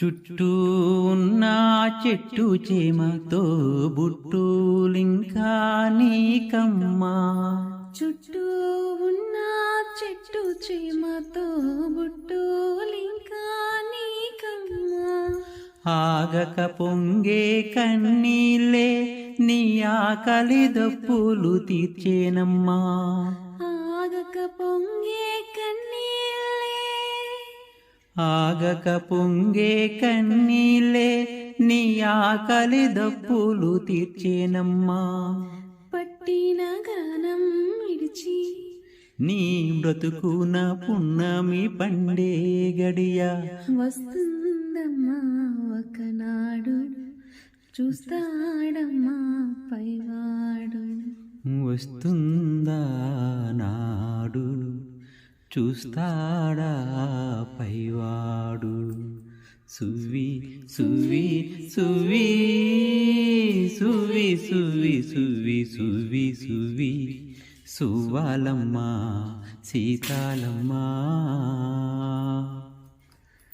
చుట్టూ ఉన్న చెట్టు చేమతో బుట్టులింకా నీకమ్మా. చుట్టూ ఉన్న చెట్టు చేమతో బుట్టులింకా నీకమ్మా. ఆగక పొంగే కన్నీళ్ళే నీ ఆకలి దప్పులు తీర్చేనమ్మా. ఆగక పొంగే కన్నీళ్ళే, ఆగక పొంగే కన్నీళ్ళే నీ ఆకలి దప్పులు తీర్చేనమ్మా. పట్టిన గానం విడిచి నీ బ్రతుకున పున్నమి పండే గడియ వస్తుందమ్మా ఒకనాడు, చూస్తాడమ్మా పైవాడు. వస్తుందా నాడు, చూస్తాడా పైవాడు. సువ్వి సువ్వి సువ్వి సువ్వి సువ్వి సువ్వి సువ్వి సువ్వి సువ్వాలమ్మ సీతాలమ్మ.